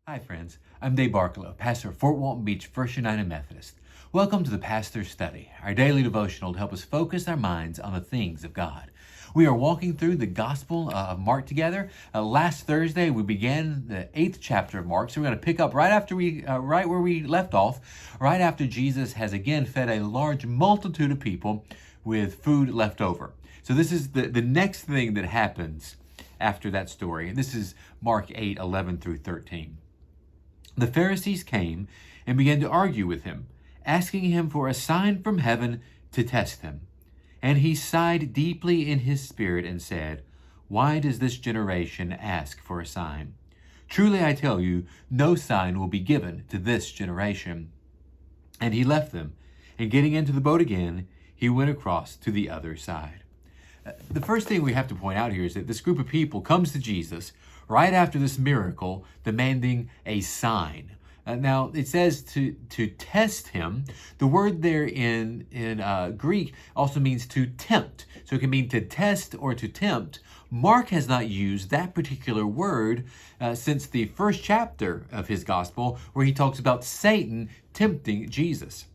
Hi, friends. I'm Dave Barkalow, pastor of Fort Walton Beach First United Methodist. Welcome to the Pastor's Study, our daily devotional to help us focus our minds on the things of God. We are walking through the Gospel of Mark together. Last Thursday, we began the 8th chapter of Mark, so we're going to pick up right where we left off, right after Jesus has again fed a large multitude of people with food left over. So this is the next thing that happens after that story. And this is Mark 8:11 through 13. The Pharisees came and began to argue with him, asking him for a sign from heaven to test him. And he sighed deeply in his spirit and said, "Why does this generation ask for a sign? Truly I tell you, no sign will be given to this generation." And he left them, and getting into the boat again, he went across to the other side. The first thing we have to point out here is that this group of people comes to Jesus right after this miracle, demanding a sign. Now, it says to test him. The word there in Greek also means to tempt. So it can mean to test or to tempt. Mark has not used that particular word since the first chapter of his gospel, where he talks about Satan tempting Jesus.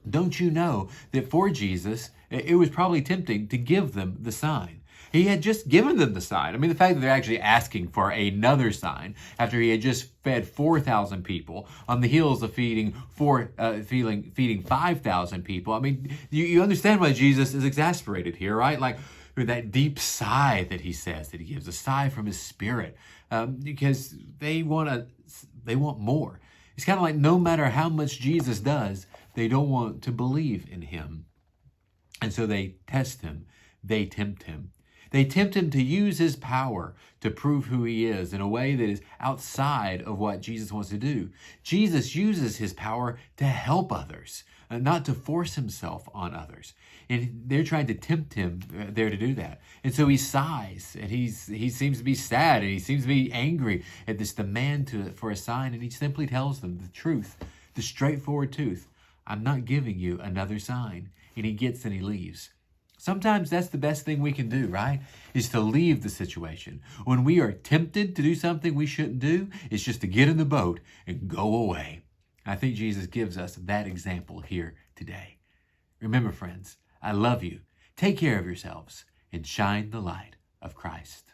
Don't you know that for Jesus, it was probably tempting to give them the sign? He had just given them the sign. I mean, the fact that they're actually asking for another sign after he had just fed 4,000 people on the heels of feeding 5,000 people. I mean, you understand why Jesus is exasperated here, right? Like with that deep sigh that he says, that he gives, a sigh from his spirit, because they want more. It's kind of like no matter how much Jesus does, they don't want to believe in him. And so they test him. They tempt him. They tempt him to use his power to prove who he is in a way that is outside of what Jesus wants to do. Jesus uses his power to help others, not to force himself on others. And they're trying to tempt him there to do that. And so he sighs, and he seems to be sad, and he seems to be angry at this demand for a sign. And he simply tells them the truth, the straightforward truth. I'm not giving you another sign. And he gets and he leaves. Sometimes that's the best thing we can do, right? Is to leave the situation. When we are tempted to do something we shouldn't do, it's just to get in the boat and go away. I think Jesus gives us that example here today. Remember, friends, I love you. Take care of yourselves and shine the light of Christ.